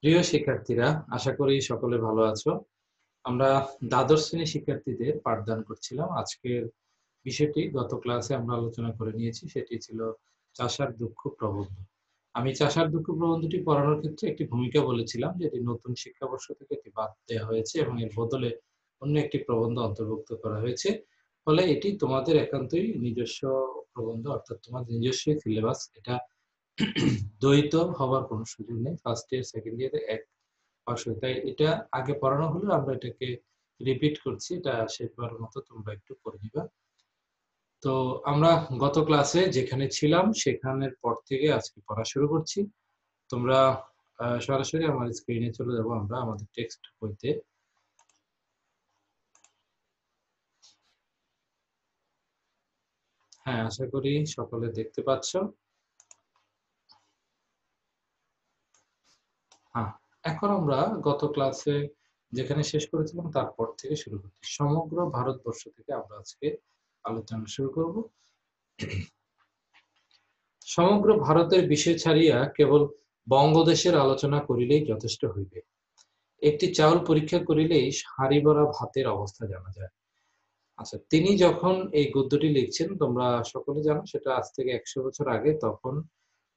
প্রিয় শিক্ষার্থীরা, আশা করি সকলে ভালো আছো। আমরা দ্বাদশ শ্রেণীর শিক্ষার্থীদের পাঠদান করছিলাম। আজকের বিষয়টি গত ক্লাসে আমরা আলোচনা করে নিয়েছি, সেটি ছিল চাষার দুঃখ প্রবন্ধ। আমি চাষার দুঃখ প্রবন্ধটি পড়ানোর ক্ষেত্রে একটি ভূমিকা বলেছিলাম, যেটি নতুন শিক্ষাবর্ষ থেকে এটি বাদ দেওয়া হয়েছে এবং এর বদলে অন্য একটি প্রবন্ধ অন্তর্ভুক্ত করা হয়েছে। ফলে এটি তোমাদের একান্তই নিজস্ব প্রবন্ধ, অর্থাৎ তোমাদের নিজস্ব সিলেবাস। এটা দ্বৈত হবার কোনো সুযোগ নেই। ফার্স্ট ইয়ার সেকেন্ড ইয়ারে এক পাশ হয়। তাই এটা আগে পড়ানো হলেও আমরা এটাকে রিপিট করছি। এটা শেষবারের মতো তোমরা একটু পড়ে নিবা। তো আমরা গত ক্লাসে যেখানে ছিলাম সেখানের পর থেকে আজকে পড়া শুরু করছি। তোমরা সরাসরি আমার স্ক্রিনে চলে যাব আমরা আমাদের টেক্সট বইতে। হ্যাঁ, আশা করি সকলে দেখতে পাচ্ছ। হ্যাঁ, এখন আমরা গত ক্লাসে যেখানে শেষ করেছিলাম তারপর থেকে শুরু করছি। সমগ্র ভারতবর্ষ থেকে আমরা আজকে আলোচনা শুরু করব। সমগ্র ভারতের বিষয় ছাড়িয়া কেবল বঙ্গদেশের আলোচনা করিলেই যথেষ্ট হইবে। একটি চাউল পরীক্ষা করিলেই হাঁড়ি ভরা ভাতের অবস্থা জানা যায়। আচ্ছা, তিনি যখন এই গদ্যটি লিখছেন, তোমরা সকলে জানো সেটা আজ থেকে 100 বছর আগে। তখন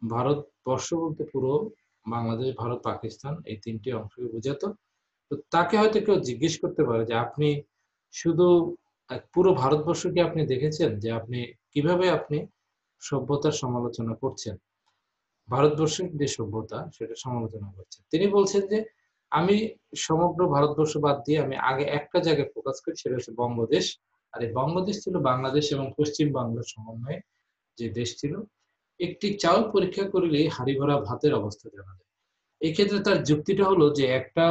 ভারতবর্ষ বলতে পুরো বাংলাদেশ, ভারত, পাকিস্তান এই তিনটি অংশকে বোঝাতো। তো তাকে হয়তো কেউ জিজ্ঞেস করতে পারে যে আপনি শুধু পুরো ভারতবর্ষ কি আপনি দেখেছেন, যে আপনি কিভাবে আপনি সভ্যতার সমালোচনা করছেন, ভারতবর্ষের যে সভ্যতা সেটা সমালোচনা করছে। তিনি বলছেন যে আমি সমগ্র ভারতবর্ষ বাদ দিয়ে আমি আগে একটা জায়গায় ফোকাস করি, সেটা হচ্ছে বঙ্গদেশ। আর এই বঙ্গদেশ ছিল বাংলাদেশ এবং পশ্চিম বাংলার সমন্বয়ে যে দেশ ছিল। একটি চাউল পরীক্ষা করিলেই হাঁড়ি ভরা ভাতের অবস্থা জানা যায়। এই ক্ষেত্রে তার যুক্তিটা হলো যে একটা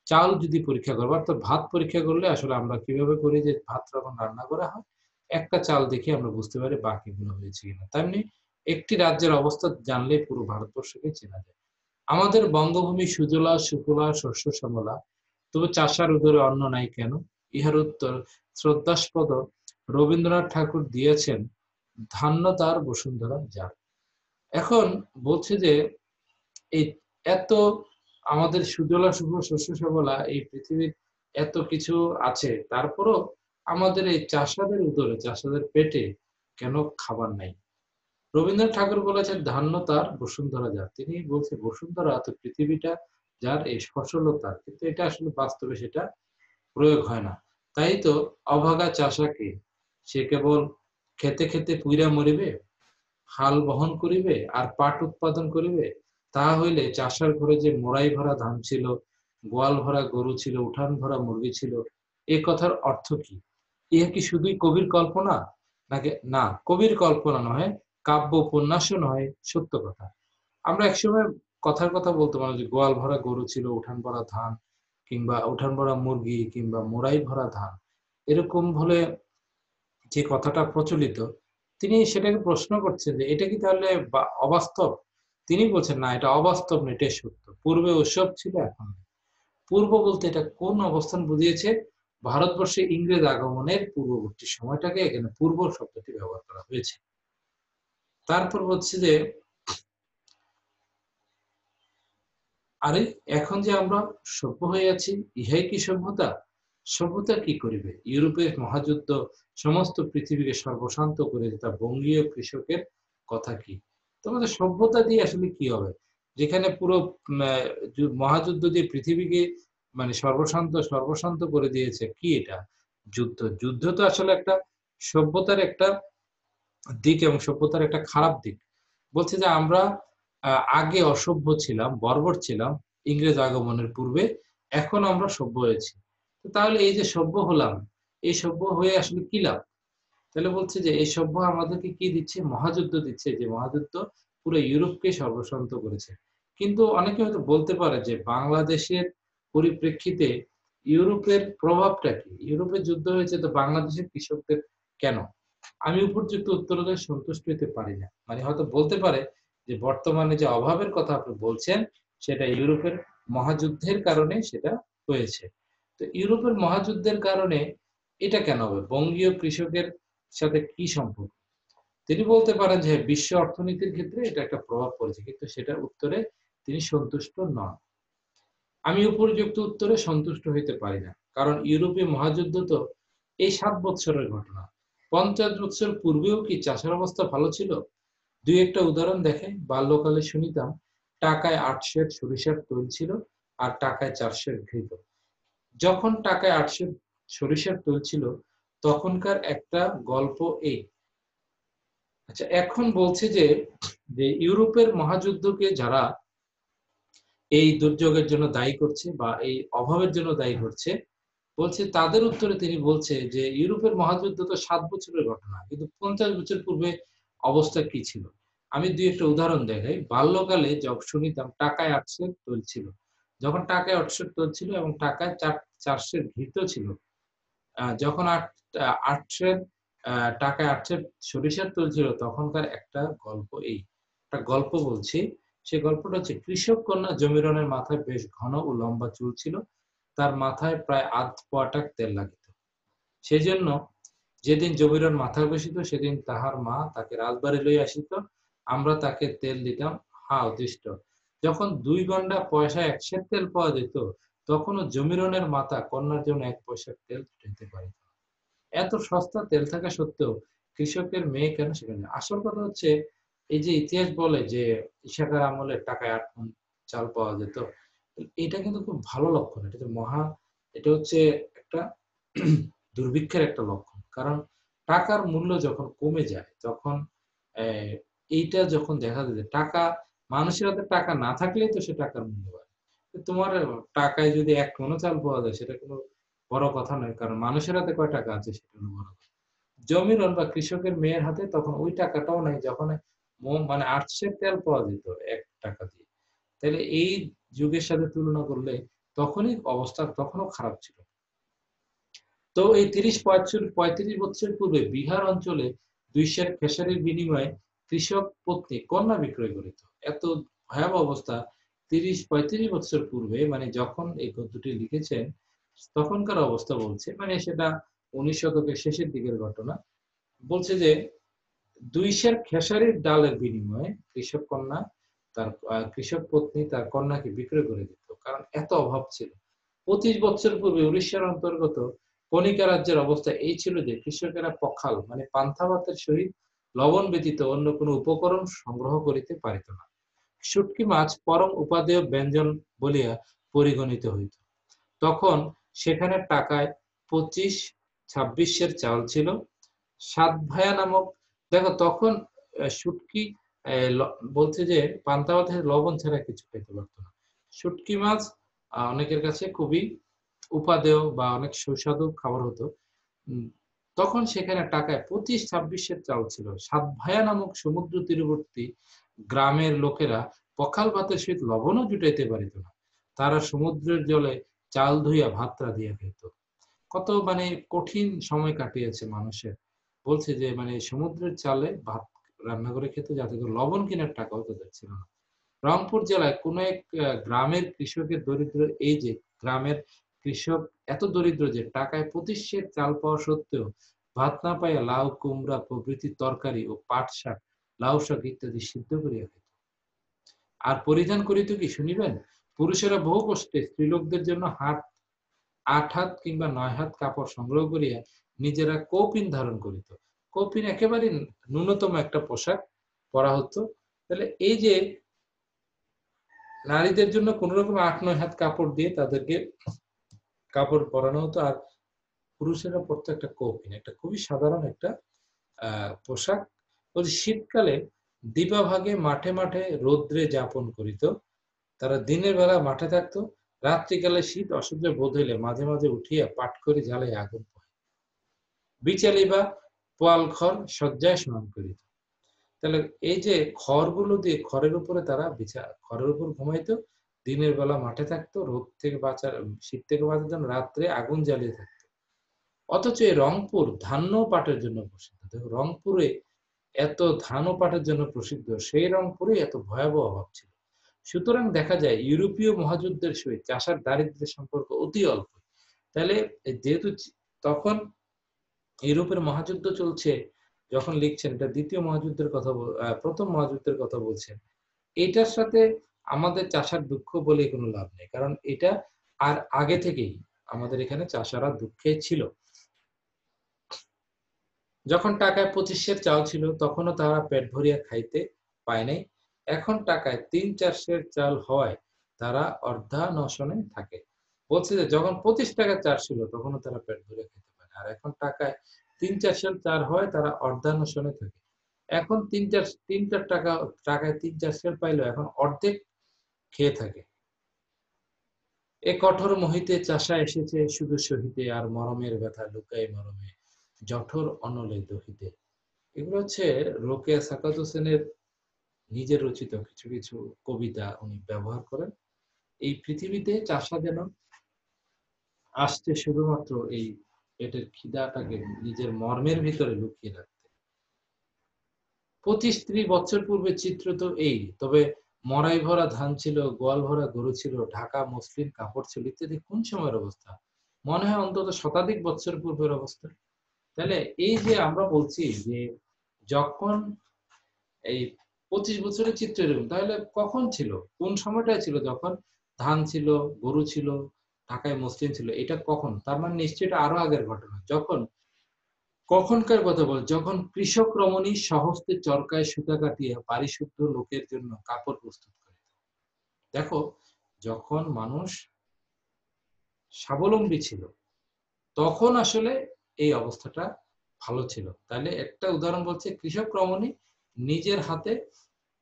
চাল যদি পরীক্ষা করবো, অর্থাৎ ভাত পরীক্ষা করলে আসলে আমরা কিভাবে করি যে ভাত যখন রান্না করা হয় একটা চাল দেখে আমরা বুঝতে পারি বাকিগুলো হয়েছে কিনা। তেমনি একটি রাজ্যের অবস্থা জানলে পুরো ভারতবর্ষকে চেনা যায়। আমাদের বঙ্গভূমি সুজলা সুফলা শস্য শ্যামলা, তবু চাষার উদরে অন্ন নাই কেন? ইহার উত্তর শ্রদ্ধাস্পদ রবীন্দ্রনাথ ঠাকুর দিয়েছেন, ধান্য তার বসুন্ধরা যার। এখন বলছে যে এই এত আমাদের সুজলা সুফলা শস্য শ্যামলা এই পৃথিবীর এত কিছু আছে, তারপরও আমাদের এই চাষাদের উদরে, চাষাদের পেটে কেন খাবার নাই? রবীন্দ্রনাথ ঠাকুর বলেছেন ধান্য তার বসুন্ধরা যার। তিনি বলছে বসুন্ধরা তো পৃথিবীটা যার, এই ফসলও তার, কিন্তু এটা আসলে বাস্তবে সেটা প্রয়োগ হয় না। তাই তো অভাগা চাষাকে, সে কেবল খেতে খেতে পুইরা মরিবে, হাল বহন করিবে আর পাট উৎপাদন করিবে। তাহা হইলে চাষার ঘরে যে মোড়াই ভরা ধান ছিল, গোয়াল ভরা গরু ছিল, উঠান ভরা মুরগি ছিল, এ কথার অর্থ কি? ইহা কি শুধুই কবির কল্পনা? নাকি না, কবির কল্পনা নয়, কাব্য উপন্যাসও নয়, সত্য কথা। আমরা একসময় কথার কথা বলতে পারি যে গোয়াল ভরা গরু ছিল, উঠান ভরা ধান, কিংবা উঠান ভরা মুরগি, কিংবা মোড়াই ভরা ধান, এরকম বলে যে কথাটা প্রচলিত। তিনি সেটাকে প্রশ্ন করছেন যে এটা কি তাহলে অবাস্তব? তিনি বলছেন না, এটা অবাস্তব না, এটাই সত্য। পূর্বে ওসব ছিল, এখন নেই। পূর্ব বলতে এটা কোন অবস্থান বুঝিয়েছে? ভারতবর্ষে ইংরেজ আগমনের পূর্ববর্তী সময়টাকে এখানে পূর্ব শব্দটি ব্যবহার করা হয়েছে। তারপর হচ্ছে যে আরে এখন যে আমরা সভ্য হয়ে আছি, ইহাই কি সভ্যতা? সভ্যতা কি করিবে? ইউরোপের মহাযুদ্ধ সমস্ত পৃথিবীকে সর্বশান্ত করে দিতা বঙ্গীয় কৃষকের কথা কি? তোমাদের সভ্যতা দিয়ে আসলে কি হবে? যেখানে পুরো মহাযুদ্ধ দিয়ে পৃথিবীকে মানে সর্বশান্ত সর্বশান্ত করে দিয়েছে, কি এটা? যুদ্ধ। যুদ্ধ তো আসলে একটা সভ্যতার একটা দিক এবং সভ্যতার একটা খারাপ দিক। বলছে যে আমরা আগে অসভ্য ছিলাম, বর্বর ছিলাম ইংরেজ আগমনের পূর্বে, এখন আমরা সভ্য হয়েছি। তো তাহলে এই যে সভ্য হলাম, এই সভ্য হয়ে আসলে কি লাভ? তাহলে বলছে যে এই সভ্য আমাদেরকে কি দিচ্ছে? মহাযুদ্ধ দিচ্ছে, যে মহাযুদ্ধ পুরো ইউরোপকে সর্বশান্ত করেছে। কিন্তু অনেকে হয়তো বলতে পারে যে বাংলাদেশের পরিপ্রেক্ষিতে ইউরোপের প্রভাবটা কি? ইউরোপে যুদ্ধ হয়েছে, তো বাংলাদেশের কৃষকদের কেন? আমি উপযুক্ত উত্তরে সন্তুষ্ট হতে পারি না। মানে হয়তো বলতে পারে যে বর্তমানে যে অভাবের কথা আপনি বলছেন সেটা ইউরোপের মহাযুদ্ধের কারণে সেটা হয়েছে। তো ইউরোপের মহাযুদ্ধের কারণে এটা কেন হবে? বঙ্গীয় কৃষকের সাথে কি সম্পর্ক? তিনি বলতে পারেন যে বিশ্ব অর্থনীতির ক্ষেত্রে এটা একটা প্রভাব পড়েছে, কিন্তু সেটার উত্তরে তিনি সন্তুষ্ট নন। আমি উপর্যুক্ত উত্তরে সন্তুষ্ট হইতে পারি না, কারণ ইউরোপীয় মহাযুদ্ধ তো এই 7 বৎসরের ঘটনা। 50 বৎসর পূর্বেও কি চাষের অবস্থা ভালো ছিল? দুই একটা উদাহরণ দেখেন। বাল্যকালে শুনিতাম টাকায় 8 সের সরিষার তৈল ছিল, আর টাকায় 4 সের ঘৃত। যখন টাকায় 8 সের সরিষার তৈল ছিল, তখনকার একটা গল্প এই। আচ্ছা, এখন বলছে যে যে ইউরোপের মহাযুদ্ধকে যারা এই দুর্যোগের জন্য দায়ী করছে বা এই অভাবের জন্য দায়ী করছে, বলছে তাদের উত্তরে তিনি বলছে যে ইউরোপের মহাযুদ্ধ তো 7 বছরের ঘটনা, কিন্তু 50 বছর পূর্বে অবস্থা কি ছিল? আমি দুই একটা উদাহরণ দেখাই। বাল্যকালে যখন শুনিতাম টাকায় 8 সের তৈল ছিল, যখন টাকায় 8 সের তৈল ছিল এবং টাকায় 4 সের ঘৃত ছিল, যখন 8 সের টাকায় 8 সের সরিষার তৈল ছিল, তখনকার একটা গল্প এই। একটা গল্প বলছি। সেই গল্পটা হচ্ছে, কৃষক কন্যা জমিরনের মাথায় বেশ ঘন ও লম্বা চুল ছিল। তার মাথায় প্রায় আধ পোয়াটাক তেল লাগিত। সেজন্য যেদিন জমিরন মাথা ঘষিত, সেদিন তাহার মা তাকে রাজবাড়ি লইয়া আসিত। আমরা তাকে তেল দিতাম হা অতিষ্ঠ। যখন 2 গন্ডা পয়সায় 1 সের তেল পাওয়া যেত, তখনও জমিরনের মাতা কন্যার জন্য 1 পয়সার তেল জুটাইতে পারিত না। এত সস্তা তেল থাকা সত্ত্বেও কৃষকের মেয়ে কেন সেখানে যায়? আসল কথা হচ্ছে, এই যে ইতিহাস বলে যে ইশাকার আমলে টাকায় 8 মণ চাল পাওয়া যেত, এটা কিন্তু খুব ভালো লক্ষণ। এটা তো এটা হচ্ছে একটা দুর্ভিক্ষের একটা লক্ষণ। কারণ টাকার মূল্য যখন কমে যায়, তখন অ্যা এইটা যখন দেখা যায় যে মানুষের হাতে টাকা না থাকলেই তো সে টাকার মূল্য বাড়ে। তো তোমার টাকায় যদি 1 মণও চাল পাওয়া যায়, সেটা কোনো বড় কথা নয়। কারণ মানুষের হাতে কয় টাকা আছে সেটা হলো বড় কথা। জমিরন বা কৃষকের মেয়ের হাতে তখন ওই টাকাটাও নাই, যখন মানে 8 সের তেল পাওয়া যেত ৳1 দিয়ে। তাইলে এই যুগের সাথে তুলনা করলে তখনই অবস্থা তখনও খারাপ ছিল। তো এই ৩৫ বছর পূর্বে বিহার অঞ্চলে 2 সের খেসারির বিনিময়ে কৃষক পত্নী কন্যা বিক্রয় করিত। এত ভয়াবহ অবস্থা ৩০-৩৫ বছর পূর্বে, মানে যখন এই গদ্যটি লিখেছেন তখনকার অবস্থা বলছে। মানে সেটা ১৯ শতকের শেষের দিকের ঘটনা। বলছে যে 2 সের খেসারির ডালের বিনিময়ে কৃষক পত্নী তার কন্যাকে বিক্রয় করে দিত। কারণ এত অভাব ছিল। ২৫ বছর পূর্বে উড়িষ্যার অন্তর্গত কণিকা রাজ্যের অবস্থা এই ছিল যে কৃষকেরা পখাল মানে পান্থা ভাতের সহিত লবণ ব্যতীত অন্য কোন উপকরণ সংগ্রহ করিতে পারিত না। শুটকি মাছ পরম উপাদেয় ব্যঞ্জন বলিয়া পরিগণিত হইত। তখন সেখানে টাকায় ২৫-২৬ সের চাউল ছিল। সাতভায়া নামক, দেখো তখন শুটকি, বলছে যে পান্তা ভাতে লবণ ছাড়া কিছু খেতে পারতো না। শুটকি মাছ অনেকের কাছে খুবই উপাদেয় বা অনেক সুস্বাদু খাবার হতো। উম, তখন সেখানে টাকায় ২৫-২৬ সের চাল ছিল। সাতভায়া নামক সমুদ্র তীরবর্তী গ্রামের লোকেরা পখাল ভাতের সহিত লবণও জুটাইতে পারিত না। তারা সমুদ্রের জলে চাল ধুইয়া ভাত রাঁধিয়া খেত। কত মানে কঠিন সময় কাটিয়েছে মানুষের। বলছে যে মানে সমুদ্রের চালে ভাত রান্না করে খেত, যাতে করে লবণ কেনার টাকাও তাদের ছিল না। রংপুর জেলায় কোন এক গ্রামের কৃষকের দরিদ্র, এই যে গ্রামের কৃষক এত দরিদ্র যে টাকায় ২৫ সের চাল পাওয়া সত্ত্বেও ভাত না পাইয়া লাউ, কুমড়া প্রভৃতি তরকারি ও পাট শাক, লাউ শাক ইত্যাদি সিদ্ধ করিয়া খেত। আর পরিধান করিত কি শুনিবেন? পুরুষেরা বহু কষ্টে স্ত্রীলোকদের জন্য ৮ হাত কিংবা ৯ হাত কাপড় সংগ্রহ করিয়া নিজেরা কৌপিন ধারণ করিত। কৌপিন একেবারে ন্যূনতম একটা পোশাক পরা হতো। তাহলে এই যে নারীদের জন্য কোনরকম ৮-৯ হাত কাপড় দিয়ে তাদেরকে কাপড় পরানো হতো, আর পুরুষেরা পরতো একটা কৌপিন। একটা খুবই সাধারণ একটা পোশাক। ওই শীতকালে দিবাভাগে মাঠে মাঠে রৌদ্রে যাপন করিত। তারা দিনের বেলা মাঠে থাকতো, রাত্রিকালে শীত অসহ্য বোধ হইলে মাঝে মাঝে উঠিয়া পাটখড়ি জ্বালাইয়া আগুন পোহাইত। বিচালি বা পোয়াল খড় শয্যায় শয়ন করিত। তাহলে এই যে খড়গুলো দিয়ে খড়ের উপরে তারা খড়ের উপর ঘুমাইতো, দিনের বেলা মাঠে থাকতো, রোদ থেকে বাঁচার শীত থেকে বাঁচার জন্য রাত্রে আগুন জ্বালিয়ে থাকতো। অথচ এই রংপুর ধান্য ও পাটের জন্য প্রসিদ্ধ। দেখো রংপুরে এত ধান ও পাটের জন্য প্রসিদ্ধ, সেই রংপুরে এত ভয়াবহ অভাব ছিল। সুতরাং দেখা যায় ইউরোপীয় মহাযুদ্ধের সহিত চাষার দারিদ্র্যের সম্পর্ক অতি অল্প। তাহলে যেহেতু তখন ইউরোপের মহাযুদ্ধ চলছে, যখন লিখছেন এটা দ্বিতীয় মহাযুদ্ধের কথা প্রথম মহাযুদ্ধের কথা বলছেন। এটার সাথে আমাদের চাষার দুঃখ বলে কোনো লাভ নেই, কারণ এটা আর আগে থেকেই আমাদের এখানে চাষারা দুঃখে ছিল। যখন টাকায় 25 সের চাল ছিল তখনও তারা পেট ভরিয়া খাইতে পায় নাই। এখন টাকায় ৩-৪ সের চাল হওয়ায় তারা অর্ধানশনে থাকে। বলছে যে যখন 25 টাকার চাল ছিল তখনও তারা পেট ভরিয়া খেতে পায় না। আর এখন টাকায় ৩-৪ সের চাল হওয়ায় তারা অর্ধানশনে থাকে। এখন ৩-৪ টাকায় ৩-৪ সের পাইলেও এখন অর্ধেক খেয়ে থাকে। এ কঠোর মোহিতে চাষা এসেছে শুধু সহিতে, আর মরমের ব্যথা লুকায় মরমে জঠর অনলে দহিতে। এগুলো হচ্ছে রোকেয়া সাকাত হোসেনের নিজের রচিত কিছু কিছু কবিতা উনি ব্যবহার করেন। এই পৃথিবীতে চাষা যেন আসছে শুধুমাত্র এই পেটের খিদাটাকে নিজের মর্মের ভিতরে লুকিয়ে রাখতে। 25-30 বছর পূর্বে চিত্র তো এই, তবে মড়াই ভরা ধান ছিল, গোয়াল ভরা গরু ছিল, ঢাকা মসলিন কাপড় ছিল ইত্যাদি কোন সময়ের অবস্থা? মনে হয় অন্তত শতাধিক বছর পূর্বের অবস্থা। তাহলে এই যে আমরা বলছি যে যখন এই 25 বছরের চিত্র এরকম, তাহলে কখন ছিল? কোন সময়টায় ছিল যখন ধান ছিল, গরু ছিল, ঢাকায় মসলিন ছিল? এটা কখন? তার মানে নিশ্চয়ই এটা আরো আগের ঘটনা। যখন কখনকার কথা বল, যখন কৃষক রমণী স্বহস্তে চরকায় সুতা কাটিয়া পারিশুদ্ধ লোকের জন্য কাপড় প্রস্তুত করে। দেখো, যখন মানুষ স্বাবলম্বী ছিল তখন আসলে এই অবস্থাটা ভালো ছিল। তাহলে একটা উদাহরণ বলছে, কৃষক রমণী নিজের হাতে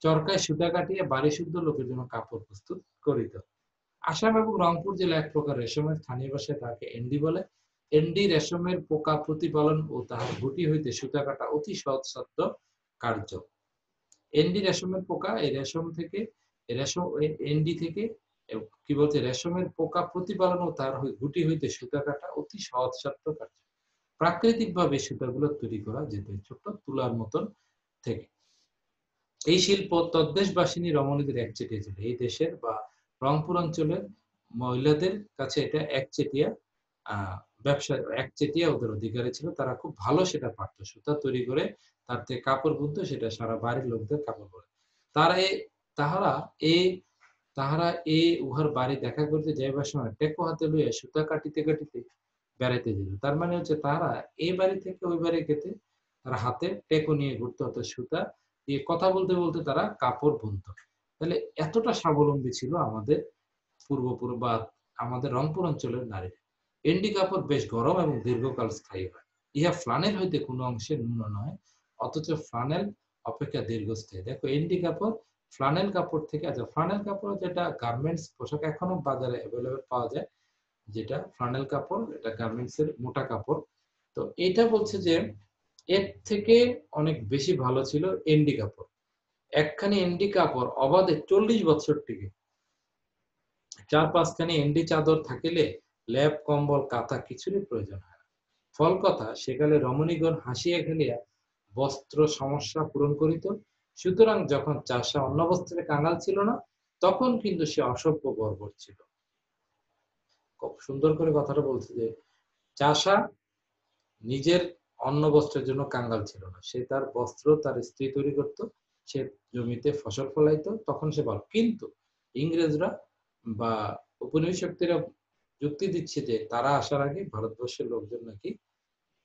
চরকায় সুতা কাটিয়ে বাড়িশুদ্ধ লোকের জন্য কাপড় প্রস্তুত করিত। আসাম এবং রংপুর জেলা এক প্রকার রেশমের, স্থানীয় ভাষায় তাকে এন্ডি বলে। এন্ডি রেশমের পোকা প্রতিপালন ও তাহার গুটি হইতে সুতা কাটা অতি সহজসাধ্য কার্য। এন্ডি রেশমের পোকা, এই রেশম থেকে রেশম এন্ডি থেকে কি বলছে, রেশমের পোকা প্রতিপালন ও তার গুটি হইতে সুতা কাটা অতি সহজসাধ্য কার্য। প্রাকৃতিক ভাবে সুতাগুলো তৈরি করা যেত ছোট্ট তুলার মতন থেকে। এই শিল্প তদ্দেশবাসিনী রমণীদের একচেটিয়া ছিল। এই দেশের বা রংপুর অঞ্চলের মহিলাদের কাছে এটা একচেটিয়া ব্যবসা, একচেটিয়া ওদের অধিকারে ছিল। তারা খুব ভালো সেটা পারতো, সুতা তৈরি করে তার থেকে কাপড় বুনতো, সেটা সারা বাড়ির লোকদের কাপড় পরে। তারা এ তাহারা এ তাহারা এ উহার বাড়ি দেখা করতে যাইবার সময় টেকো হাতে লইয়া সুতা কাটিতে কাটিতে বেড়াইতে যেত। তার মানে হচ্ছে তারা এই বাড়ি থেকে ওই বাড়ি যেতে তারা হাতে টেকো নিয়ে ঘুরতে হতো, সুতা দিয়ে কথা বলতে বলতে তারা কাপড় বুনতো। তাহলে এতটা স্বাবলম্বী ছিল আমাদের পূর্বপুর বা আমাদের রংপুর অঞ্চলের নারী। এন্ডি কাপড় বেশ গরম এবং দীর্ঘকাল স্থায়ী হয়। ইহা ফ্লানেল হইতে কোনো অংশে ন্যূন নয়, অথচ ফ্লানেল অপেক্ষা দীর্ঘস্থায়ী। দেখো, এন্ডি কাপড় ফ্লানেল কাপড় থেকে, আচ্ছা ফ্লানেল কাপড় যেটা গার্মেন্টস পোশাক এখনো বাজারে অ্যাভেলেবেল পাওয়া যায়, যেটা ফ্লানেল কাপড়, এটা গার্মেন্টস এর মোটা কাপড়। তো এটা বলছে যে এর থেকে অনেক বেশি ভালো ছিল এন্ডি কাপড়। একখানি এন্ডি কাপড় অবাধে 40 বছর টিকে। 4-5 খানি এন্ডি চাদর থাকিলে লেপ কম্বল কাঁথা কিছুরই প্রয়োজন হয় না। ফল কথা, সেকালে রমণীগণ হাসিয়া খেলিয়া বস্ত্র সমস্যা পূরণ করিত। সুতরাং যখন চাষা অন্য বস্ত্রে কাঙাল ছিল না, তখন কিন্তু সে অসভ্য বর্বর ছিল। খুব সুন্দর করে কথাটা বলছে যে চাষা নিজের অন্ন বস্ত্রের জন্য কাঙ্গাল ছিল না, সে তার বস্ত্র তার স্ত্রী তৈরি করত, সে জমিতে ফসল ফলাইতো, তখন সে ভালো। কিন্তু ইংরেজরা বা উপনিবেশকরা যুক্তি দিচ্ছে যে তারা আসার আগে ভারতবর্ষের লোকজন নাকি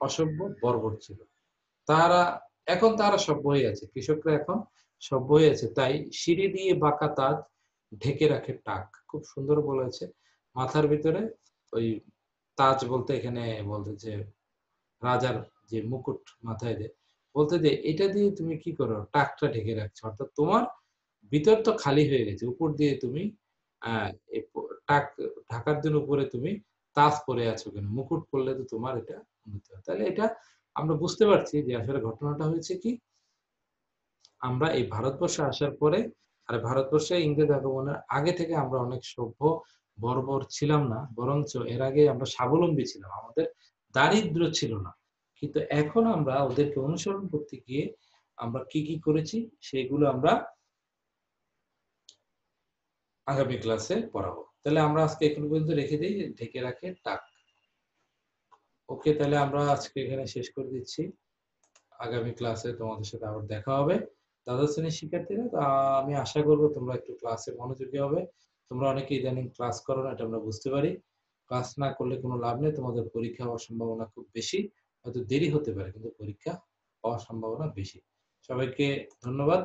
অসভ্য বর্বর ছিল। তারা এখন তারা সভ্য হয়ে আছে, কৃষকরা এখন সভ্য হয়ে আছে, তাই সিঁড়ি দিয়ে বাঁকা তাজ ঢেকে রাখে টাক। খুব সুন্দর বলেছে। মাথার ভিতরে ওই তাজ বলতে এখানে বলতে যে রাজার যে মুকুট মাথায় দেয়, বলতে যে এটা দিয়ে তুমি কি করো, টাকটা ঢেকে রাখছো, অর্থাৎ তোমার ভিতর তো খালি হয়ে গেছে, উপর দিয়ে তুমি আহ টাক ঢাকার জন্য উপরে তুমি তাজ পরে আছো কেন, মুকুট পরলে তো তোমার এটা উন্নতি হয়। তাহলে এটা আমরা বুঝতে পারছি যে আসলে ঘটনাটা হয়েছে কি, আমরা এই ভারতবর্ষে আসার পরে, আর ভারতবর্ষে ইংরেজ আগমনের আগে থেকে আমরা অনেক সভ্য বর্বর ছিলাম না, বরঞ্চ এর আগে আমরা স্বাবলম্বী ছিলাম, আমাদের দারিদ্র ছিল না। কিন্তু এখন আমরা ওদেরকে অনুসরণ করতে গিয়ে আমরা কি কি করেছি সেগুলো আমরা আগামী ক্লাসে পড়াবো। তাহলে আমরা আজকে এখন পর্যন্ত রেখে দিই, ঢেকে রাখে টাক। ওকে, তাহলে আমরা আজকে এখানে শেষ করে দিচ্ছি। আগামী ক্লাসে তোমাদের সাথে আবার দেখা হবে। দ্বাদশ শ্রেণীর শিক্ষার্থীরা, আমি আশা করব তোমরা একটু ক্লাসে মনোযোগী হবে। তোমরা অনেকে ইদানিং ক্লাস করো না, এটা আমরা বুঝতে পারি। ক্লাস না করলে কোনো লাভ নেই। তোমাদের পরীক্ষা হওয়ার সম্ভাবনা খুব বেশি। হয়তো দেরি হতে পারে কিন্তু পরীক্ষা হওয়ার সম্ভাবনা বেশি। সবাইকে ধন্যবাদ।